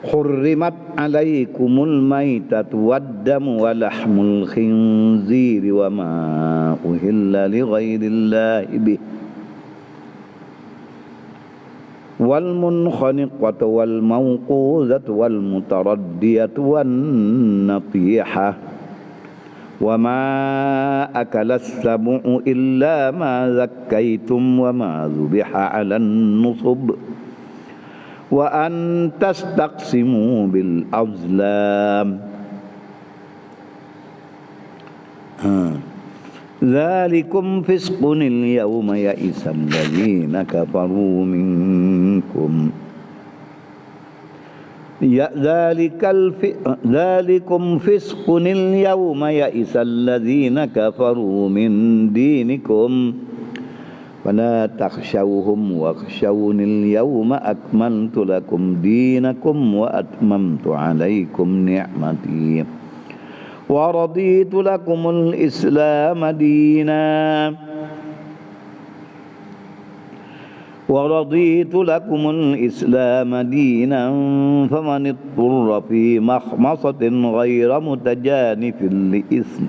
Hurrimat alaikumul maitatu waddamu wa lahmul khinziri wa ma uhilla li ghairillahi bih wal munkhaniqatu wal mawquzatu wal mutaraddiyatu wan natihah wa ma akalas sabu'u illa ma zakkaitum wa ma zubiha 'alan nusub wa an tastaqsimu bil azlam. Dzalikum fisqunil yawma ya'isal ladzina kafaru minkum. Ya dzalikum fisqunil yawma ya'isal ladzina kafaru min dinikum fala takhshawhum wakhshawunil yawma akmaltu lakum dinakum wa atmamtu alaykum ni'mati wa raditu lakumul islam dinan faman ittara fi makhmasatin ghayra mutajanifin li ism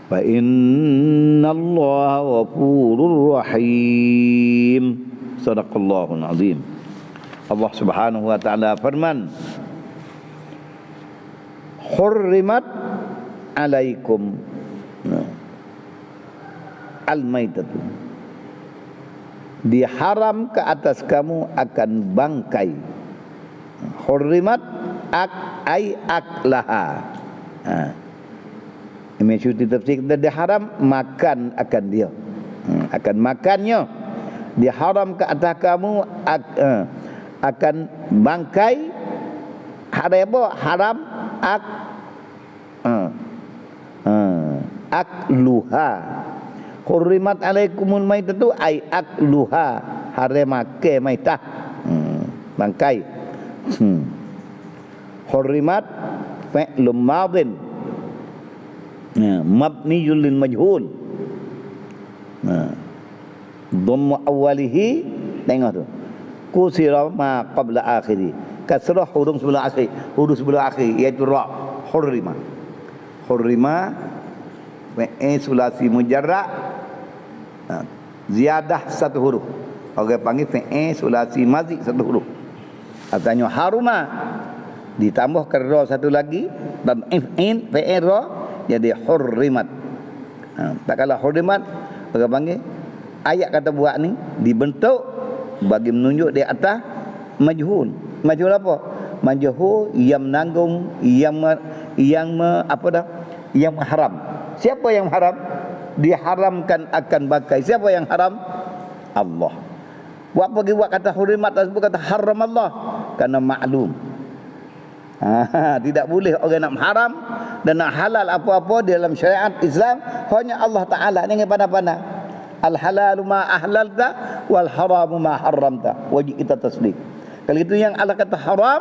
fa innallaha ghafurur rahim. Sadaqallahul azim. Allah Subhanahu wa taala firman, hurrimat alaikum al-maitatu, diharam ke atas kamu akan bangkai. Hurrimat ay aklaha. Imam Syuuti tafsir kita diharam makan akan dia, akan makannya. Diharam ke atas kamu akan bangkai. Haram akluha. Hurrimat alaikumul maitatu ay akluha, haram make maitah, bangkai. Hurrimat fi'lun madin mabniyun lil majhul, dhammu awwalihi, tengok tu, kusira ma qabla akhiri, kasrah huruf sebelum akhir, huruf sebelum akhir iaitu ra. Hurrima sulasi mujarrad, ziyadah satu huruf, orang panggil sulasi mazi satu huruf. Artinya haruma ditambahkan ra satu lagi dan fi'il ra jadi hurrimat. Tak kala hurrimat, orang panggil ayat kata buat ni dibentuk bagi menunjuk di atas majhul. Majhul apa? Majhul yang menanggung, yang haram. Siapa yang haram? Diharamkan akan bangkai. Siapa yang haram? Allah. Buat pergi buat kata hurrimat tersebut kata haram Allah, kerana maklum. Tidak boleh orang nak haram dan nak halal apa-apa di dalam syariat Islam hanya Allah Ta'ala. Ini pandai-pandai. Al-halalu ma ahlalta wal haramu ma haramta. Wajib kita tasdik. Kalau itu yang Allah kata haram,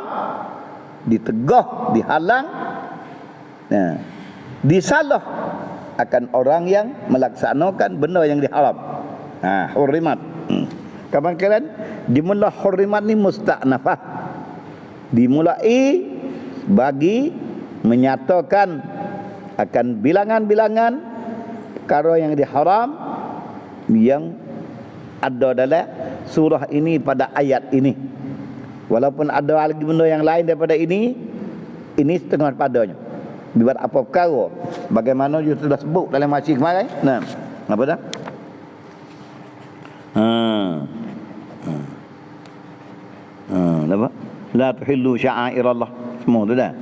ditegah, dihalang, disalah akan orang yang melaksanakan benda yang diharam. Hurrimat. Kapan-kapan dimulai hurrimat ni musta'nafah, dimulai bagi menyatakan akan bilangan-bilangan perkara yang diharam yang ada dalam surah ini pada ayat ini. Walaupun ada lagi benda yang lain daripada ini setengah padanya. Biar apa perkara, bagaimana you sudah sebut dalam masjid kemarin. Nah, apa dah? Apa? La tuhillu sya'airallah. Semua tu dah.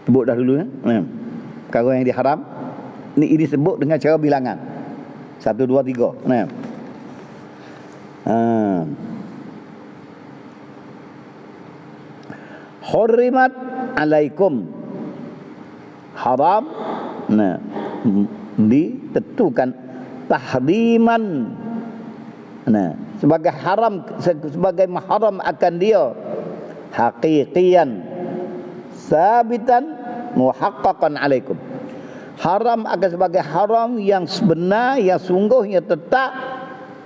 Sebut dah dulu ya. Perkara yang diharam ini sebut dengan cara bilangan. 1 2 3. Nah. Hurrimat alaikum, haram, ditentukan tahriman, sebagai haram, sebagai haram akan dia, haqiqiyan sabitan muhaqqaqan alaikum. Haram akan sebagai haram yang sebenar, yang sungguhnya tetap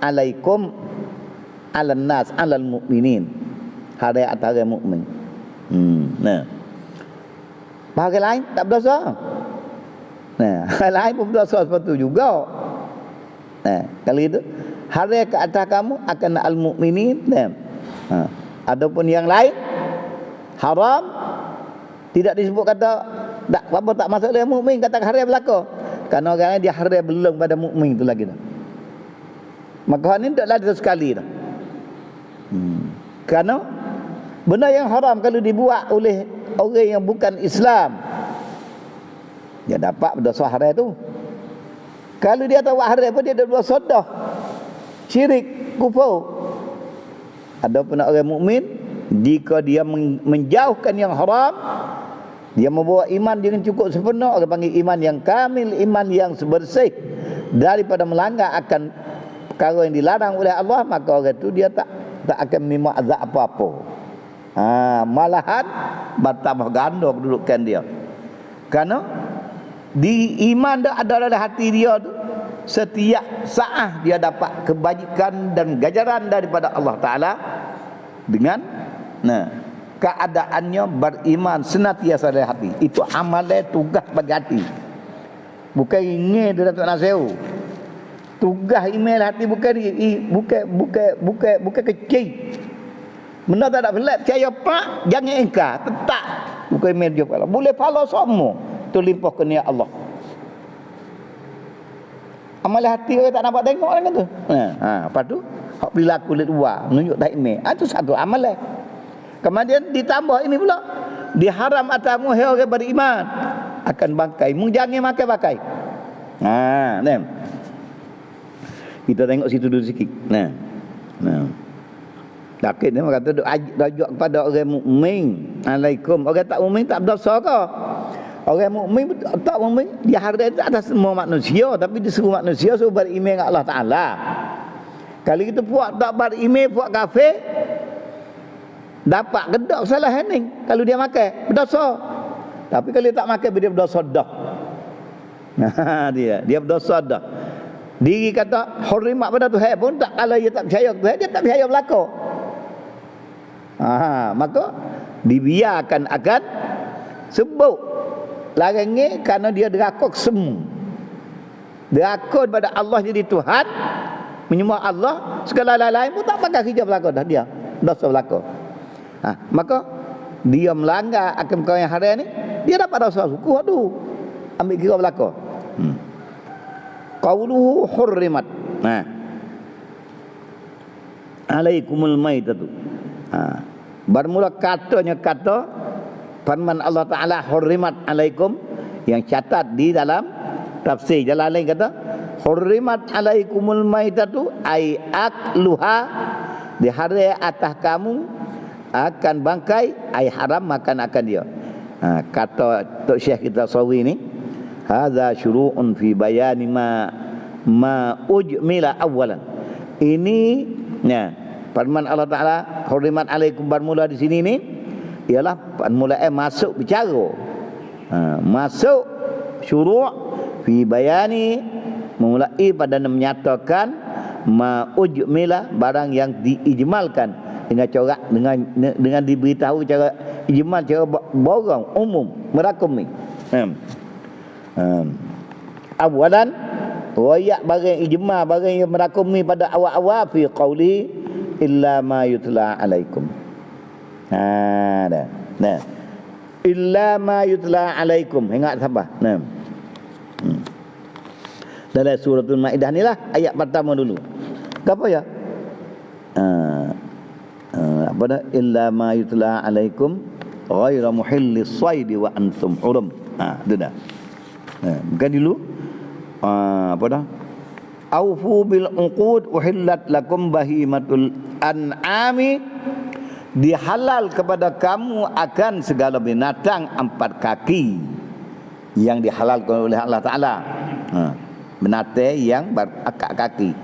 alaikum, alan nas, alal mu'minin, hari atas orang mukmin. Nah. Hari lain tak berdosa. Nah, hari lain pun berdosa seperti itu juga. Nah, kalau itu hari ke atas kamu akan al-mukminin. Nah. Adapun yang lain haram, tidak disebut kata tak apa tak masuk dia mukmin, kata hari berlaku. Karena orang dia hari belum pada mukmin itu lagi dah. Maka ini tidaklah ada sekali dah. Karena benda yang haram kalau dibuat oleh orang yang bukan Islam, dia dapat berdosa haram itu. Kalau dia tahu haram apa, dia ada berdosa dah. Syirik, kufur. Adapun orang mukmin, jika dia menjauhkan yang haram, dia membawa iman dengan cukup sempurna, orang panggil iman yang kamil, iman yang bersih daripada melanggar akan perkara yang dilarang oleh Allah, maka orang itu dia tak akan menerima azab apa-apa. Malahan bertambah ganda kedudukan dia. Karena di iman dah ada dalam hati dia tu, setiap saat dia dapat kebajikan dan ganjaran daripada Allah Ta'ala dengan keadaannya beriman senantiasa dalam hati. Itu amalan tugas bagi hati. Bukan ingin dia tak nak sewa. Tugas email hati bukan kecil. Benda tak ada pelat percaya pak, jangan engkar, tetap bukan email dia pala. Boleh pala semua tu limpah ke niat Allah. Amalan hati orang tak nampak tengok orang tu. Lepas tu hak perilaku lit luar menunjuk tak email. Itu satu amalan. Kemudian ditambah ini pula, diharam atasmu hai orang beriman akan bangkai. Mu jangan makai. Nah. Kita tengok situ dulu sikit. Nah. Takut dia kata rajuk kepada orang mukmin. Alaikum. Orang tak mukmin tak berdosa ke? Orang mukmin tak mukmin dia harga itu atas semua manusia, tapi di semua manusia suruh beriman dengan Allah Taala. Kalau kita puak tak beriman, puak kafir, dapat gedak salah ni kalau dia makan berdosa. Tapi kalau dia tak makan dia berdosa dah. Dia berdosa dah. Diri kata hurimat pada Tuhan pun tak, kalau dia tak percaya Tuhan, dia tak percaya berlaku. Maka dibiarkan akan sebut larangan kerana dia derakuk semu. Derakuk pada Allah jadi Tuhan, menyembah Allah, segala lain pun tak pakai kerja berlaku dah dia. Dosa berlaku. Maka dia melanggar akan perkara yang haram ni, dia dapat dosa suku tu. Ambil kira berlaku. Qauluhu hurrimat. Alaikumul maitatu. Bermula katanya kata firman Allah Ta'ala hurrimat alaikum, yang catat di dalam tafsir Jalalain kata hurrimat alaikumul maitatu ay akluha, diharam atas kamu akan bangkai, ay haram makan akan dia. Kata Tok Syekh kita Sawi ni, hadza syuru'un fi bayani ma ujmila awalan. Ini firman Allah Ta'ala hurrimat alaikum bermula di sini ni ialah permulaan masuk bicara. Masuk syuru' fi bayani, memulai pada menyatakan ma ujmila, barang yang diijmalkan dengan corak, dengan diberitahu cara ijmal, cara borong umum merakumi. Awalan royak barang ijmal, barang yang merakumi pada awal-awal fi qauli illa ma yutla alaikum. Nah. Illa ma yutla alaikum. Ingat sabar. Dalam suratul Maidah ni lah ayat pertama dulu. Apa ya? Apa dah? Illa ma yutla alaikum ghaira muhillis saidi wa antum hurum. Itu dah. Bukan dulu. Apa dah? Aufu bil uqud uhillat lakum bahimatul an'ami, dihalal kepada kamu akan segala binatang empat kaki yang dihalalkan oleh Allah Ta'ala. Binatang yang berakak kaki,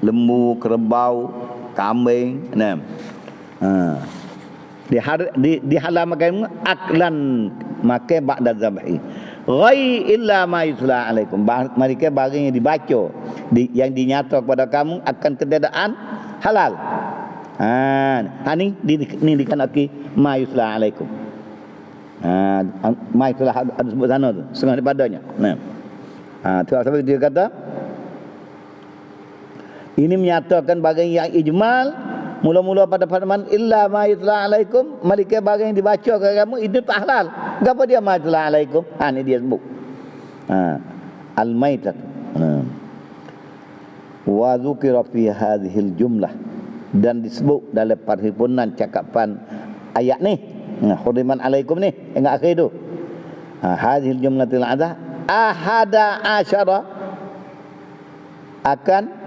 lembu, kerbau, kambing. Dihalalkan aklan makan ba'da zabhi ghai illa ma yutla alaikum, mereka barang yang dibaca yang dinyata kepada kamu akan ketiadaan halal. Ni dikan okey ma yusla alaikum. Ma yusla ada sebut sana tu, setengah daripadanya. Tu sebab dia kata ini menyatakan bagian yang ijmal mula-mula pada firman illa ma yutla alaikum, malika bagian yang dibaca ke kamu itu tak halal. Gapo dia ma yutla alaikum? Ni dia sebut. Al-maitat. Wa dzukira fi hadhil jumlah, dan disebut dalam parhimpunan cakapan ayat ni. Huriman alaikum ni yang akhir tu. Hadhil jumlatil adah ahada asyara akan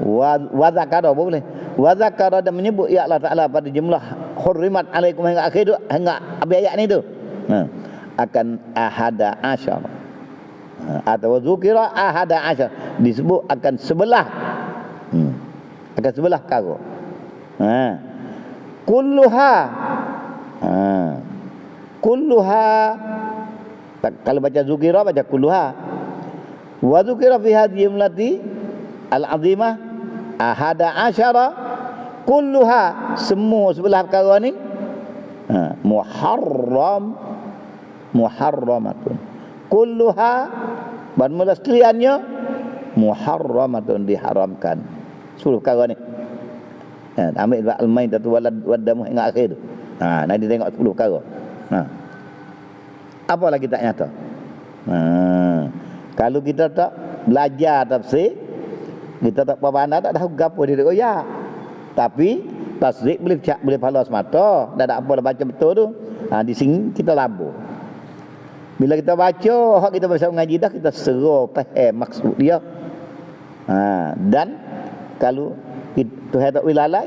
wa zakara boleh. Wa zakara dan menyebut ya Allah Taala pada jumlah hurimat alaikum hingga akhir tu, hingga habis ayat ni tu. Akan ahada asyara. Atau zukira ahada asyara, disebut akan 11. Akan 11 perkara. Kulluha. Kulluha. Kalau baca zukira baca kulluha. Wa dzukira fi hadhihi jumlati al-azimah ahada asyara kulluha, semua 11 perkara ni muharramatun. Kulluha bermula sekaliannya muharramatun, diharamkan. 10 perkara ni. Ambil al-maitatu wad-damu hingga akhir tu. Nanti tengok 10 perkara. Apa lagi tak nyata? Kalau kita tak belajar tafsir, kita tak pandai, tak tahu gapo dia ya. Tapi tafsir boleh pahala semata, dah apa dah baca betul tu. Di sini kita labur. Bila kita baca, hak kita bisa mengaji dah, kita serah faham maksud dia. Dan kalau Tuhan tak wilalai,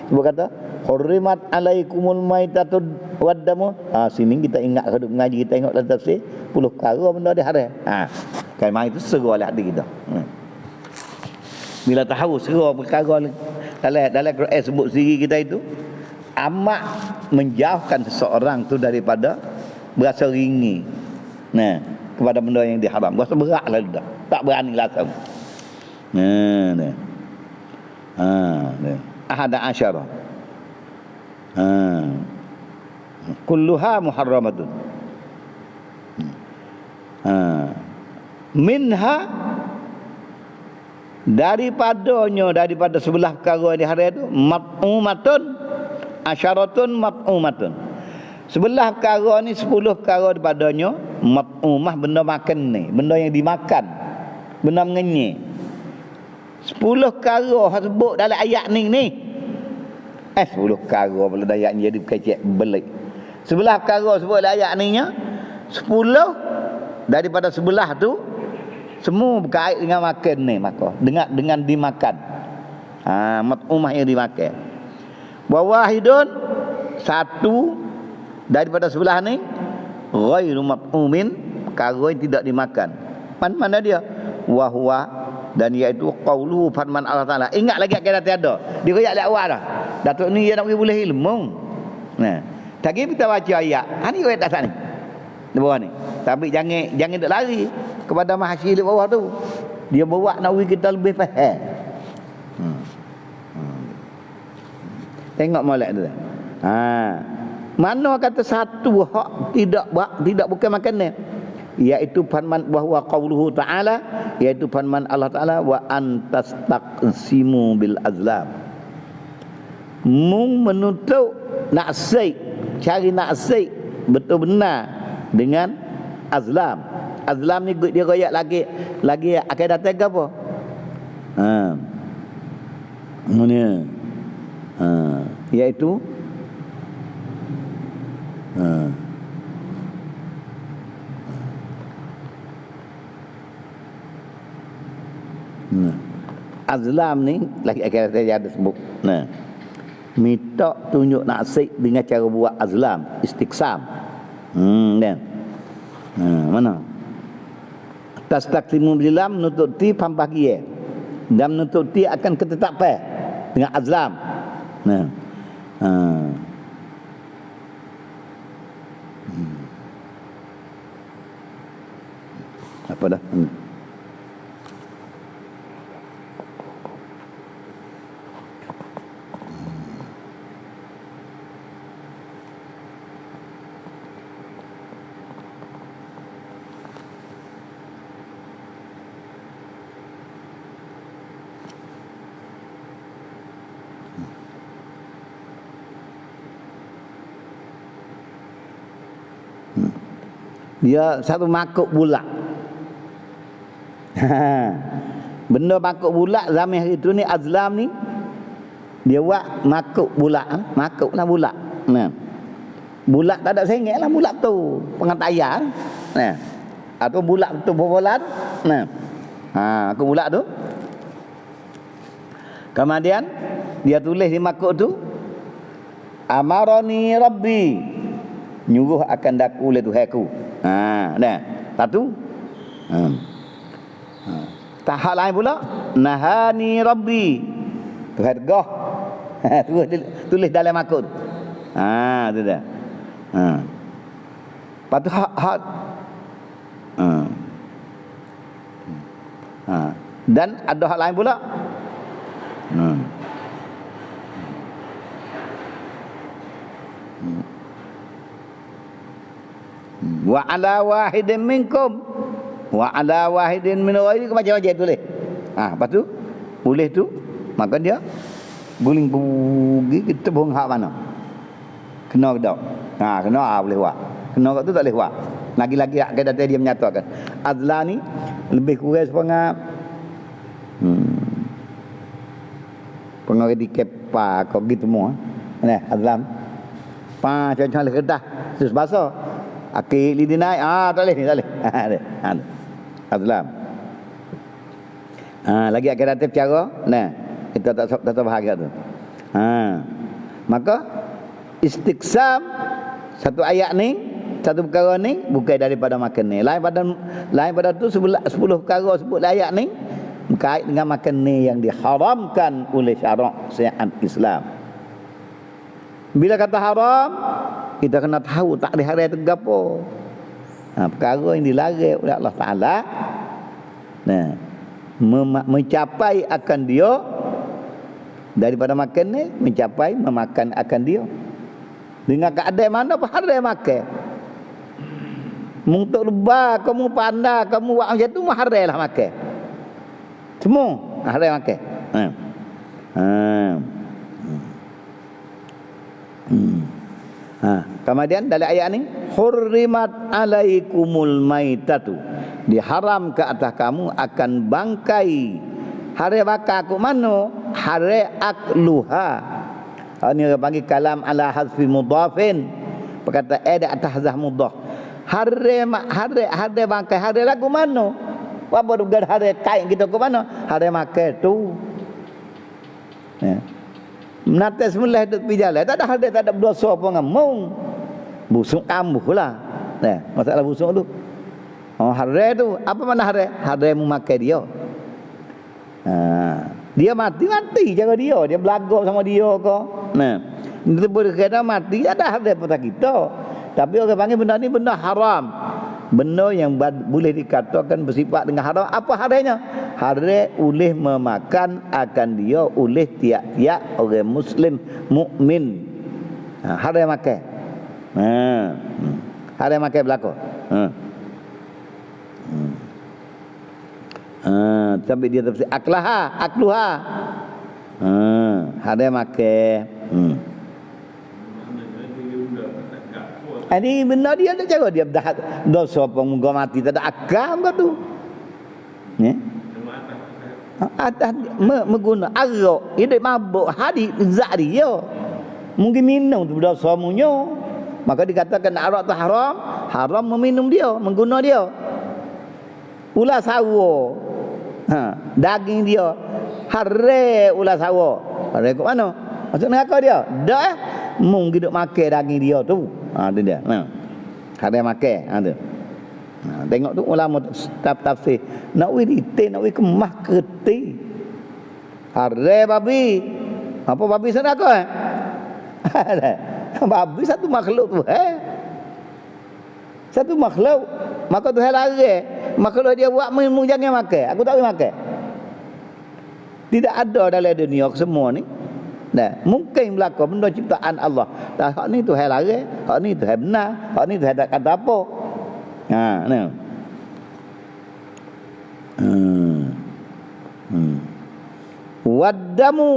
dia kata hurrimat alaikumul maitatu waddamu. Sini kita ingat kalau mengaji, kita tengok dalam tafsir 10 perkara benda dia haram. Kan mai itu serah oleh hati kita. Bila tahu serah perkara dalam Quran sebut sendiri kita itu amat menjauhkan seseorang tu daripada berasa ringi kepada benda yang diharam. Berasa beratlah dah. Tak berani langsung. Ahada asyara. Kulluha muharramatun. Minha, daripada 11 perkara di hari itu mat'umatun asyaratun mat'umatun. 11 perkara ni 10 perkara daripadanya mat'umah, benda makan ni, benda yang dimakan, benda mengenyek. 10 perkara sebut dalam ayat ni 10 perkara pula dalam ayat ni jadi kecek belik. 11 perkara sebut dalam ayat ni nya, 10 daripada 11 tu semua berkait dengan makan ni, maka dengan dimakan. Mat'umah yang dimakan. Wa wahidun, satu daripada 11 ni ghairu mat'umin, perkara yang tidak dimakan. Mana dia? Wa huwa, dan iaitu qauluhu, firman Allah Taala. Ingat lagi akhirat tiada. Dia royak awal dah. Datuk ni dia nak boleh ilmu. Tadi kita baca ayat. Ni royak atas ni. Di bawah ni. Tapi jangan duk lari kepada mahasiswa di bawah tu. Dia bawa nak kita lebih faham. Tengok molek tu. Mana kata satu hak tidak bukan makanan, iaitu firman bahwa qauluhu ta'ala, iaitu firman Allah Taala wa antastaqsimu bil azlam. Mung menutup naksik, cari naksik betul benar dengan azlam. Azlam ni dia royak lagi akan datang ke apa? Mana? Iaitu azlam ni lagi akan ada sebut. Minta tunjuk naksik dengan cara buat azlam, istiqsam. Dan mana? Tastaqsimu bilam, nutup ti pambagi dan nutup ti akan ketetapan dengan azlam. Apa dah? Dia satu makuk bulat. Benda makuk bulat zaman hari tu ni Azlam ni dia buat makuk bulat, makuk lah bulat. Nah. Bulat tak ada sengit lah bulat tu, pengataya. Nah. Atau bulat tu bobolan. Nah. Aku bulat tu. Kemudian dia tulis di makuk tu, amarani rabbi, nyuruh akan daku oleh Tuhanku. Dah. Satu. Tahap lain pula, nahani rabbi, Tuhan gah. Tulis dalam makuk tu. Tu dah. Lepas tu hak dan ada hak lain pula. Wa ala wahidin minkum wa ala wahidin min ghairikum, macam-macam tulis. Lepas tu boleh tu, maka dia guling pergi kita bohong hak mana. Kena ke tak? Kena boleh buat. Kena kat tu tak boleh buat. Lagi-lagi hak kata dia menyatakan Azla ni lebih kurang setengah pengaruh di kepa kau gitu semua. Nah, Azlam. Contoh le kertas terus bahasa. Akil lidi naik. Tak boleh ni, tak boleh. Azlam. Lagi akan datang cara. Nah, kita tak bahagia tu. Maka istiqsam satu ayat ni, satu perkara ni bukan daripada makan ni. Lain pada tu 10 perkara sebut ayat ni berkait dengan makan ni yang diharamkan oleh syarak syariat Islam. Bila kata haram, kita kena tahu tak diharam itu apa. Perkara yang dilarang oleh Allah Taala. Nah, mencapai akan dia daripada makan ni, mencapai memakan akan dia. Dengan keadaan mana pun haram makan. Untuk lebah, kamu pandai, kamu buat macam tu, haram lah makan. Semua haram makan. Kemudian dalam ayat ni, hurrimat alaikumul maitatu, diharam ke atas kamu akan bangkai. Haram makan aku mana? Haram akluha. Ini orang panggil kalam ala hazfi mudhafin. Perkataan ada atas hazah mudhaf. Haram bangkai, haram lagu mana? Apa duga haram kain kita ke mana? Haram makan tu. Menata semula hidup pergi jalan, tak ada hadir, tak ada berdosa apa ngamung. Busuk kambuh lah. Masalah busuk tu. Hadir tu, apa mana hadir? Hadir memakai dia. Dia mati cara dia. Dia belagak sama dia ke. Dia berkata mati, ada hadir pada kita. Tapi orang panggil benda ni benda haram. Benda yang boleh dikatakan bersifat dengan haram. Apa hadirnya? Haram oleh memakan akan dia oleh tiap-tiap orang Muslim mukmin. Haram makan. Haram makan berlaku. Sampai dia tafsir akluha. Haram makan. Ini benda dia ada cara dia dah dosa pemuga mati tak ada akal ke tu. Atas mengguna arak, dia mabuk hadis zat dia. Mungkin minum tu dosa munyo. Maka dikatakan arak tu haram, haram meminum dia, mengguna dia. Ulas sawo. Daging dia hare ulas sawo. Hare kat mana? Masuk neraka dia. Dak mungkin duk makan daging dia tu. Tu dia. Hare makan. Tu. Tengok tu ulama tafsir. Nak wirite, nak kemah kerti. Hare babi. Apa babi neraka? Babi satu makhluk tu. Satu makhluk. Maka tu larang. Makhluk dia buat mu jangan makan. Aku tak boleh makan. Tidak ada dalam dunia semua ni. Mungkin berlaku benda ciptaan Allah. Hak ni tu hal larang, hak ni tu hal benar, hak ni tu hal tak kata apa. Wadamu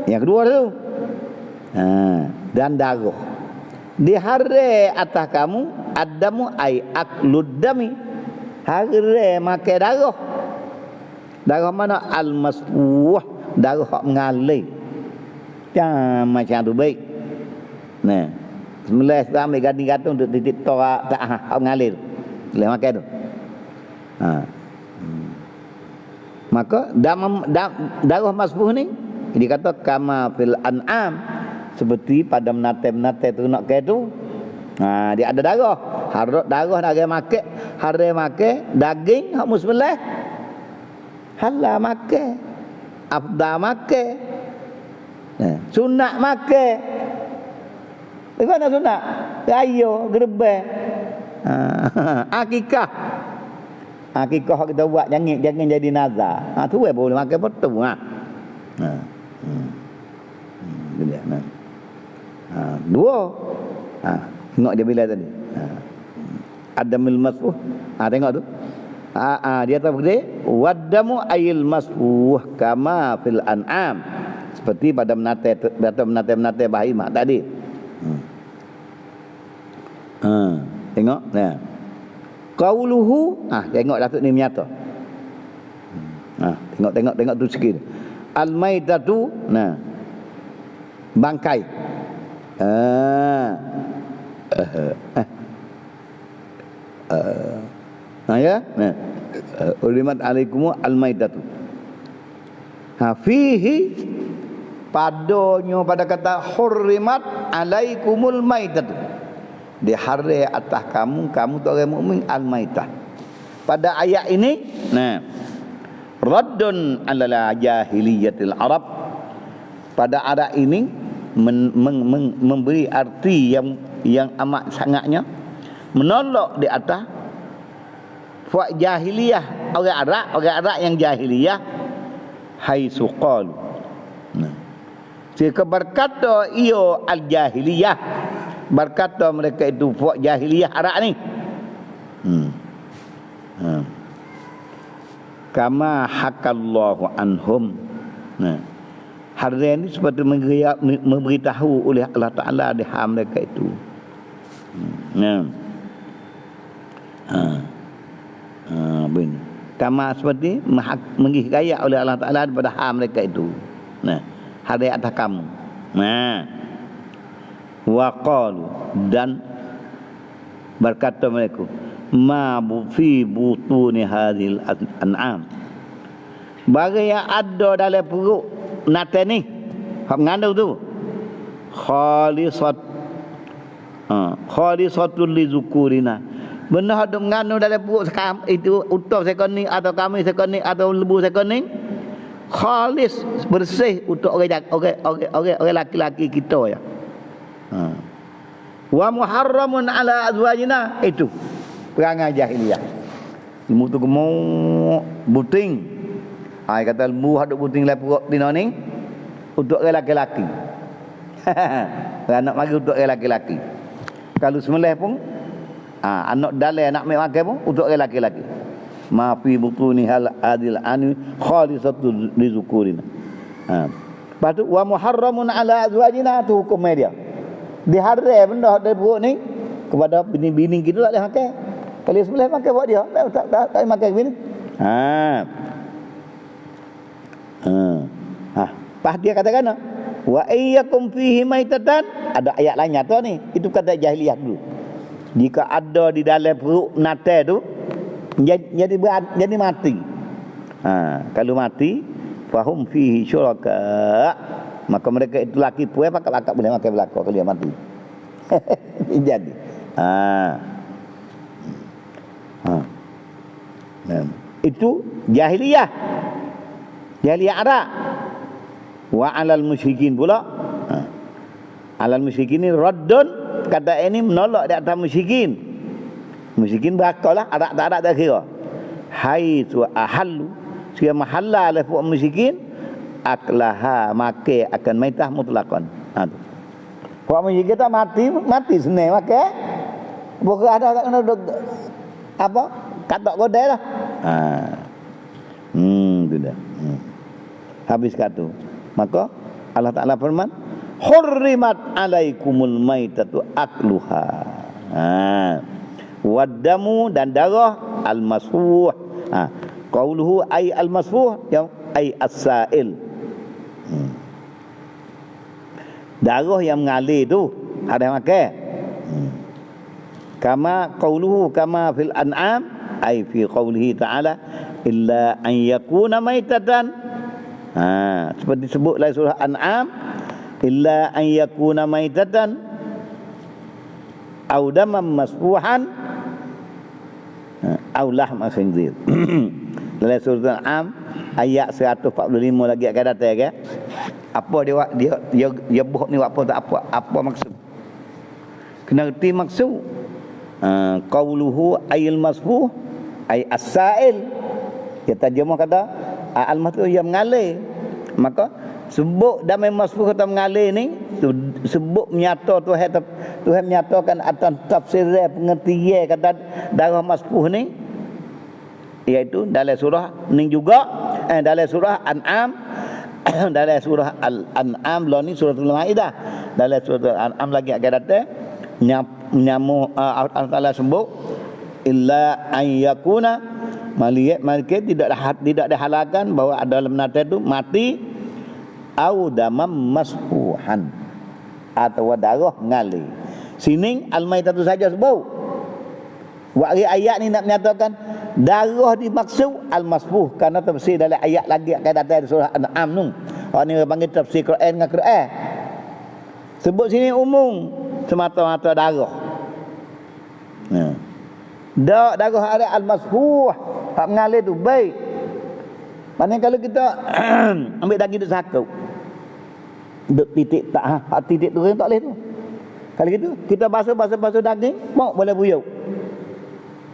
yang kedua tu. Dan darah. Diharam atas kamu Adamu ai aklud dami. Haram makan darah. Darah mana al-masfuh, darah hak mengalir. Jangan macam tu baik. Nah, semula kita ambil gading-gading untuk titik torak tak hak mengalir. Boleh makan tu. Ha. Maka darah masfuh ni dia kata kama fil an'am, seperti pada menate-menate tu nak ke tu. Ha, dia ada darah. Harap darah nak makan, haram makan daging hak musbelah. Halal makan. Afdal makan. Sunat makan. Bagaimana sunat? Ayo gerbang. Akikah. Akikah kita buat jangan jadi nazar. Tu boleh makan betul ah. Dia nah. Dua. Tengok dia bila tadi. Adamul masfuh. Tengok tu. Dia tahu dia wadamu ayil masfuh kama fil an'am, seperti pada menate bahima tadi. Tengok nah. Qauluhu tengok Datuk ni menyata. Tengok tu sikit. Al-maitatu nah. Bangkai. Ya. Nah. Ulimat alaikum al-maitatu. Fihi padonyo pada kata hurrimat alaikumul maitatu. Diharam atas kamu tu orang mukmin al-maitah. Pada ayat ini, nah, raddun ala jahiliyatil Arab. Pada ayat ini memberi arti yang amat sangatnya menolak di atas fuak jahiliyah orang Arab yang jahiliyah haitsu qalu. Nah, jika berkata iyo al-jahiliyah, berkata mereka itu fuak jahiliyah Arab ni. Kama hakallahu anhum. Nah, hari ini seperti memberitahu oleh Allah Ta'ala di hal mereka itu. Benar. Kama seperti menghikayat oleh Allah Ta'ala daripada hal mereka itu. Nah, hari atas kamu. Nah, waqalu, dan berkata mereka ma fi butuni hadhil an'am, bagi yang ada dalam perut nate ni hak mengandung tu khalisatul li zukurina, benar ada mengandung dalam perut itu utuh sekon ni atau kami sekon ni atau lembu sekon ni khalis, bersih untuk orang laki-laki kita ya. Wa muharramun ala azwajina, itu perangai jahiliyah. Lembu tu gemuk buting. Kata lembu ada buting dalam perut dina ni untuk orang laki-laki. Anak mari untuk orang laki-laki. Kalau sembelih pun anak dalai nak makan pun untuk orang laki-laki. Ma fi butuni hal adil ani khalisatul lizukurina. Lepas tu wa muharramun ala azwajina, tu hukum dia. Diharam benda dari perut ni kepada bini-bini kita tak boleh makan. Kalau sembelih makan buat dia, tak makan bini. Pas dia katakan wa iyyakum fihi maitatan, ada ayat lainnya tu ni. Itu kata jahiliyah dulu. Jika ada di dalam perut nate tu jadi mati. Kalau mati fahum fihi syuraka, maka mereka itu laki puai pakak boleh makan belaka kalau dia mati. Jadi itu jahiliyah Arab. Wa alal musyrikin pula, alal musyrikin ni raddun, kata ini menolak di atas musyrikin. Musyrikin berakalah Arab tak kira. Haitsu ahallu, sia mahalla la fu musyrikin aklaha, make akan maitah mutlaqan. Tu puak musyrikin kita mati senang makan. Bukan ada tak kena apa katak godai lah. Tu dah. Habis kata. Maka Allah Ta'ala firman hurrimat alaikumul maitatu akluha. Wadamu dan darah al-masfuh. Qauluhu ay al-masfuh yang ay as-sa'il. Darah yang mengalir tu ada yang makan. Kama qauluhu kama fil an'am ay fi qaulihi ta'ala illa an yakuna maitatan. Seperti disebut dalam surah An'am, illa an yakuna maitatan aw daman masfuhan aw lahma khinzir. Dalam surah An'am ayat 145 lagi akan datang ke. Apa dia buat ni apa tak apa maksud? Kena reti maksud. Qauluhu ayil masfuh ay as-sa'il. Dia terjemah kata al-masfuh yang mengalir. Maka sebut damai masfuh kata mengalir ni sebut menyata Tuhan menyatakan atas tafsir pengertian kata darah masfuh ni, iaitu dalam surah ni juga dalam surah An'am dalam surah Al-An'am lawan ni surah Al-Maidah. Dalam surah Al-An'am lagi akan datang menyamu Allah Taala sebut illa an yakuna malaikat tidak dihalalkan bahawa ada dalam nata itu mati au damam masfuhan atau darah mengalir. Sini al-maidah itu saja sebut. Waktu ayat ni nak menyatakan darah dimaksud al-masfuh, kerana tafsir dalam ayat lagi akan datang surah An'am tu. Orang ni panggil tafsir Quran dengan Quran. Sebut sini umum semata-mata darah. Darah ada al-masfuh, hak mengalir tu baik. Maknanya kalau kita ambil daging duk sakut, duk titik tak hak titik tu tak boleh tu. Kalau gitu kita basuh daging, mau boleh buyuk.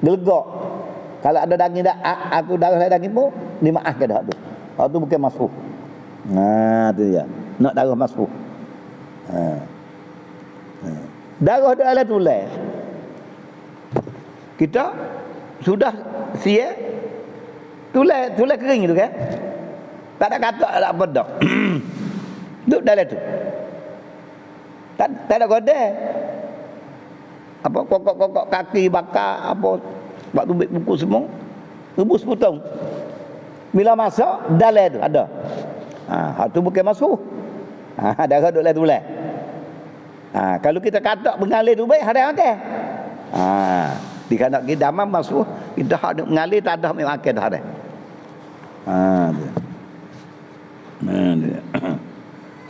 Gelegak. Kalau ada daging aku darah daging pun dimaafkan dah tu. Hak tu bukan masfuh. Tu dia. Nak darah masfuh. Darah dah ada tulis. Kita sudah sia tulis kering itu kan. Tak ada kata tak apa dak. Duduk dalam tu. Tak ada godeh. Apa kokok kaki bakar apa waktu buku semua rebus potong. Bila masak dalam tu ada. Hak tu bukan masuk. Darah duk dalam tulis. Kalau kita katak mengalir tu baik ada makan. Dikanak kita damam masuk, kita hak duk mengalir tak ada makan dah ada.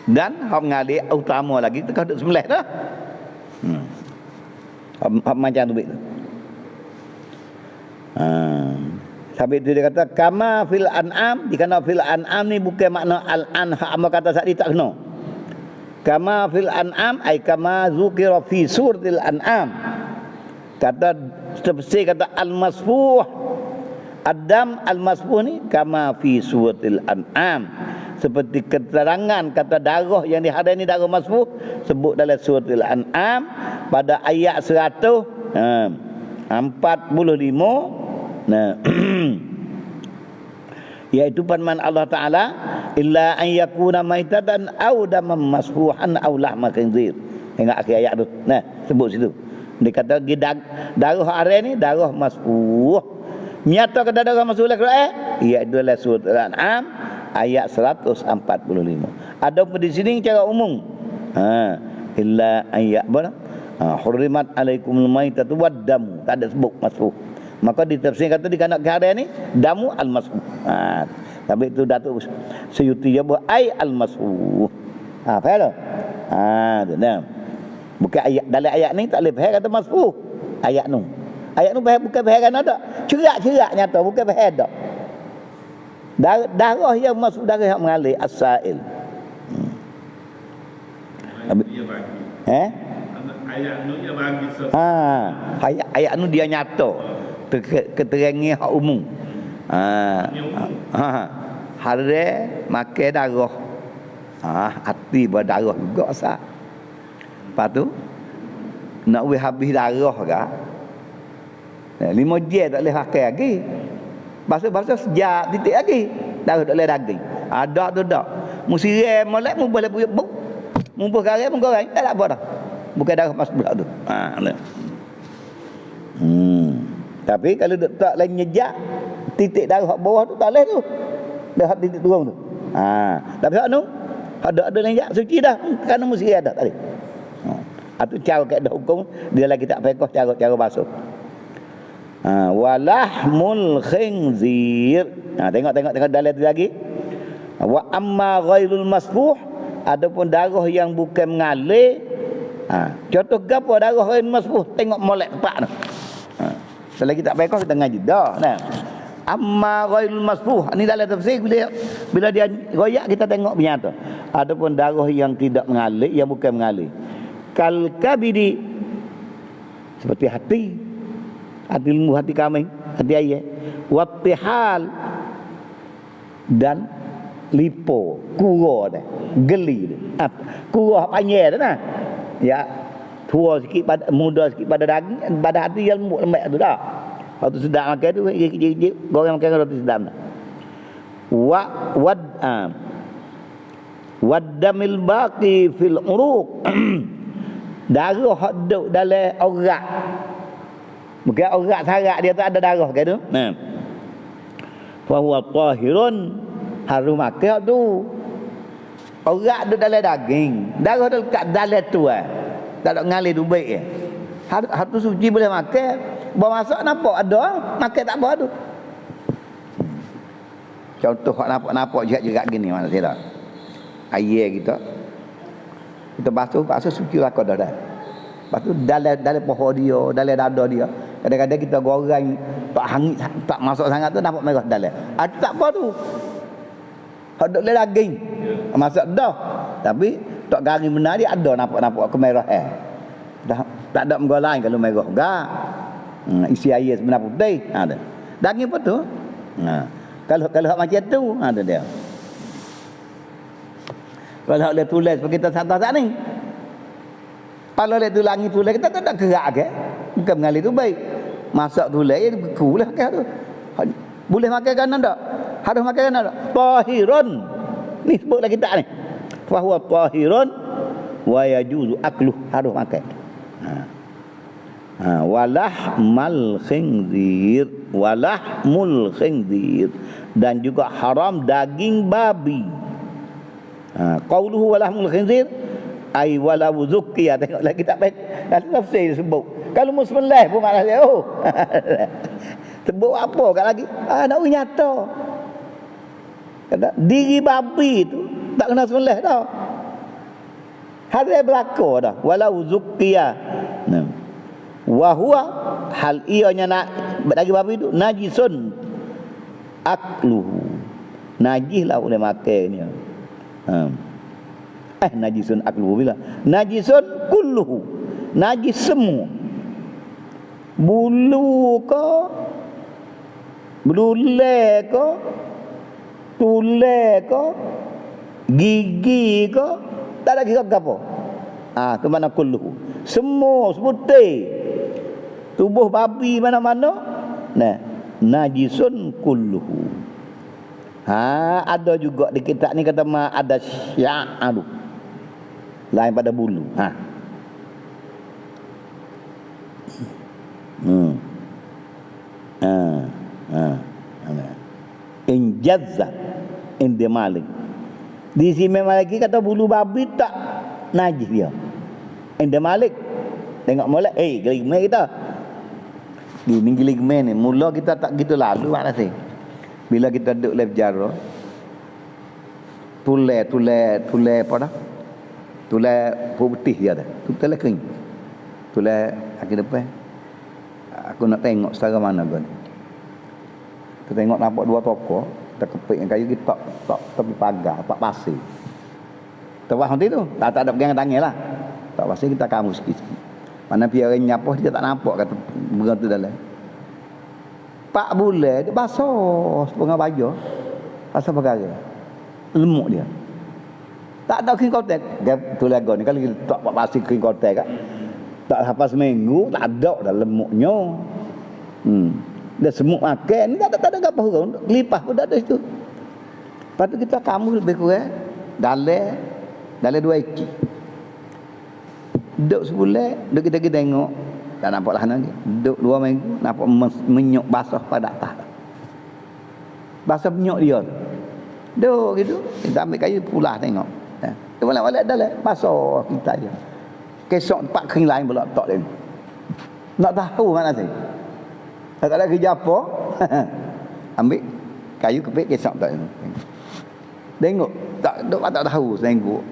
Dan hak mengalir utama lagi kita duk sembelih dah. Macam tu baik tu. Sampai itu dia kata kama fil an'am, dikana fil an'am ni bukan makna al-an hak amal kata tadi tak kena. Kama fil an'am ay kama zukira fi suratil an'am. Kata tafsir kata al-masfuh, adam al-masfuh ni kama fi suratil an'am, seperti keterangan kata darah yang dihadai ni darah masfuh sebut dalam suratil an'am pada ayat 145. Iaitu firman Allah Taala illa an yakuna maitatan aw daman masfuhan aw lahma khinzir. Hingga akhir ayat tu. Sebut situ. Dia kata darah hari ni darah masfuh. Nyata kata darah masfuh dalam Quran iaitu dalam surah Al-An'am ayat 145. Adapun di sini secara umum illa an yakuna hurrimat alaikumul maitatu wad-damu, tak ada sebut masfuh. Maka ditafsir kata di kanak hari ni damu al-masfuh. Tapi itu Datuk Suyuti dia buat ai al-masfuh. Faham tak? Benar. Bukan ayat dalam ayat ni tak boleh faham kata masfuh. Ayat nu bukan faham kan ada. Cerak nyata bukan faham dak. Darah yang masuk darah yang mengalir as-sa'il. Ayat nu dia bagi ayat nu dia nyata. Keterangan hak umum. Hari makan darah. Hati berdarah juga sah. Lepas tu nak habis darah kah? 5 jam tak boleh makan lagi. Basuh sejak titik lagi. Darah tak boleh daging. Ada tu dak. Musirai molek mu boleh buyuk buk. Mumpuh garam tak apa dah. Bukan darah masuk tu. Tapi kalau duk tak lain nyejak titik darah bawah tu tak leh tu. Dah titik turun tu. Tapi hak nu ada nyejak suci dah. Kan mesti ada tadi. Itu cara kaedah hukum dia lagi tak fiqh cara basuh. Walahmul khinzir. Tengok dalam tu lagi. Wa amma ghairul masfuh, adapun darah yang bukan mengalir. Contoh gapo darah ghairul masfuh, tengok molek tepat tu. Selagi tak fiqh kita ngaji dah. Nah. Amma ghairul masfuh, ni dalam tafsir bila dia royak kita tengok punya tu. Adapun darah yang tidak mengalir, yang bukan mengalir. Kal kabidi, seperti hati lembu, hati kambing, hati ayam, wattihal, dan lipo, kura dah, geli dah. Kura panjang dah nah. Ya, tua sikit pada muda sikit pada daging, pada hati yang lembut tu dah. Waktu sedap makan tu goreng makan roti sedap dah. Waddamil baqi fil uruq. Darah hak duk dalam orak. Bukan orak sarak dia tu ada darah ke tu. Nah. Fa huwa tahirun, harum makan tu. Orak duk dalam daging. Darah tu dekat dalam tu tak ada ngalir tu baik. Hak tu suci boleh makan. Bawa masak nampak ada, makan tak apa tu. Contoh hak nampak jerat-jerat gini maksud tak. Air kita basuh suci lah kau dah. Lepas tu dalam pohon dia, dalam dada dia. Kadang-kadang kita goreng tak hangit, tak masuk sangat tu nampak merah dalam. Itu tak apa tu. Hak duk le daging. Masak dah. Tapi tak garing benar dia ada nampak kemerahan. Dah tak ada menggolai kalau merah enggak. Isi air sebenar putih. Ada. Daging apa tu? Kalau macam tu ada dia. Kalau dia tulis kita satu tak ni. Kalau dia tulangi tulis kita tak ada gerak ke? Bukan mengalir tu baik. Masak tulis ya beku lah ke tu. Boleh makan kan tak? Harus makan kan tak? Tahirun. Ni sebutlah kita ni. Fa huwa tahirun wa yajuzu akluh, harus makan. Walahmal khinzir, dan juga haram daging babi. Qauluhu walahmul khinzir ai wala wuzukiyah. Tengok lagi tak baik dalam tafsir sebut. Kalau muslimlah pun malah dia sebut apa kat lagi? Nak nyata. Kata diri babi tu tak kena sembelih dah. Hadis berlaku dah. Wala wuzukiyah. Wa huwa hal ianya nak daging babi tu najisun akluhu. Najis lah boleh makan ni. Najisun akluhu bila najisun kulluhu, najis semua, bulu ke, belule ke, tule ke, gigi ke, tak ada kira apa. Ke mana kulluhu, semua sebutai tubuh babi mana-mana, nah najisun kulluhu. Ada juga di kitab ni kata ada sya'aru lain pada bulu. Injazza indi Malik. Di sini lagi kata bulu babi tak najis dia. Indi Malik tengok molek geligmen kita. Gini geligmen ni mula kita tak gitu lalu mana sih. Bila kita duduk lep jaro tule apa dah? Tule putih dia dah. Tule kering. Tule akhir depan. Aku nak tengok setara mana kan. Kita tengok nampak dua toko, kita kepik yang kayu kita tak tepi pagar, tak pasir. Tawah nanti tu, tak ada pegangan tangan lah. Tak pasir kita kamu sikit-sikit. Mana piara nyapoh dia tak nampak kata berantu dalam. 4 bulan dia basah setengah baju. Pasal perkara lemuk dia. Tak ada kering kotak. Dia tulaga ni kalau kita tak buat pasir kering kotak kan. Tak sampai seminggu tak ada dah lemuknya. Dia semut makan ni tak ada apa hurang. Lipas pun tak ada situ. Lepas tu kita kamu lebih kurang dalam 2 ekip. Duduk sebulan, duduk kita tengok Tak nampak lah lagi. Duduk 2 minggu nampak menyuk basah pada atas. Basah menyuk dia tu. Duduk gitu. Kita ambil kayu pulah tengok. Dia balik-balik dalam basah kita je. Kesok tempat kering lain pula tak dia. Nak tahu mana sih? Tak ada kerja apa. Ambil kayu kepit kesok tak. Tengok tak tahu tengok.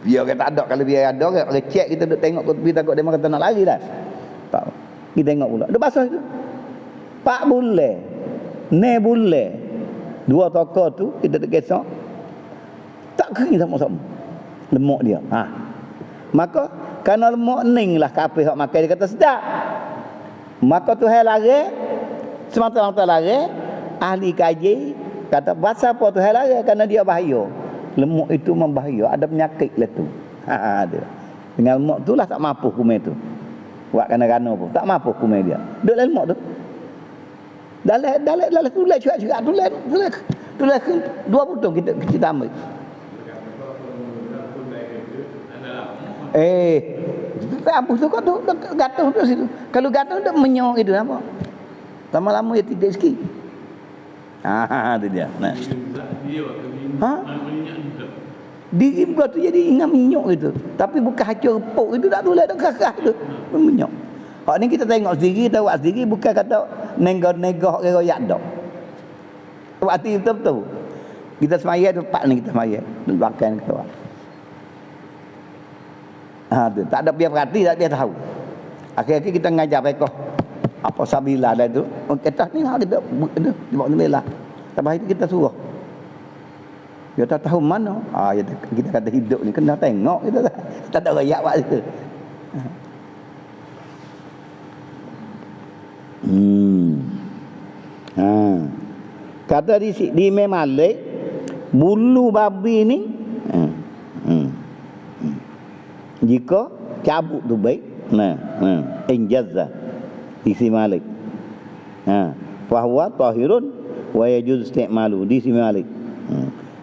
Biar kita tak ada, kalau biar ada kita cek, kita duk tengok tepi takut dia kata nak lari dah. Tak. Kita tengok pula. Dah basah tu. 4 bulan. 9 bulan. 2 toko tu kita duk kesok. Tak kering sama-sama. Lemak dia. Ha. Maka kerana lemak ning lah kafir hak makan dia kata sedap. Maka Tuhan lari, semata-mata lari, ahli kaji kata pasal apa Tuhan lari, kerana dia bahaya. Lemak itu membahaya, ada penyakit lah tu. Ha dia. Dengan lemak tu lah tak mampu kumai tu. Buat kana-kana pun tak mampu kumai dia. Duk lemak tu. Dalam tulis juga tulis 2 potong kita ambil. Apa tu kau tu gatal tu situ. Kalau gatal tu menyok itu apa? Lama-lama dia tidak sikit. Tu dia. Nah. Ha? Diri kau tu jadi ingat menyok itu. Tapi bukan hancur repuk itu tak tulis dak kakak tu. Menyok. Hak ni kita tengok sendiri, tahu sendiri bukan kata nenggah-nenggah royak dak. Hati betul-betul. Kita semaya tempat ni kita semaya. Belakang kita. Tu. Tak ada biar perhati, tak biar tahu. Akhir-akhir kita ngajar mereka apa sabila dah tu. Kita ni lah kita buat ni lah. Tapi itu kita suruh. Dia tak tahu mana. Kita kata hidup ni kena tengok kita tak ada rakyat buat situ. Kata di Imam Malik, bulu babi ni jika cabut tu baik, injazza di Malik. Fahuwa tahirun wa yajuz istimalu di Malik.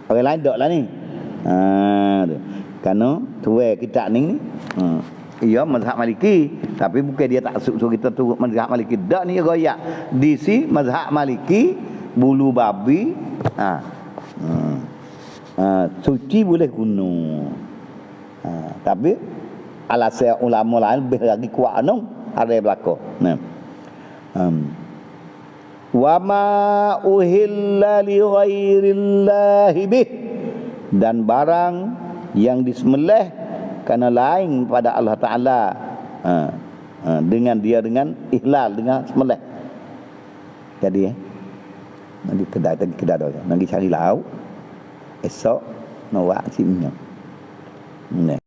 Orang lain tak lah ni. Kerana tuai kita ni ia mazhab Maliki, tapi bukan dia tak suruh kita turut mazhab Maliki. Dak ni royak di mazhab Maliki bulu babi suci boleh guna. Tapi alasan ulama lain lebih lagi kuat ada belaka. Wa ma uhilla li ghairillahi bih, dan barang yang disembelih kerana lain pada Allah Taala dengan ihlal dengan sembelih. Jadi nanti kedai dah nanti cari lauk esok nak buat simnya.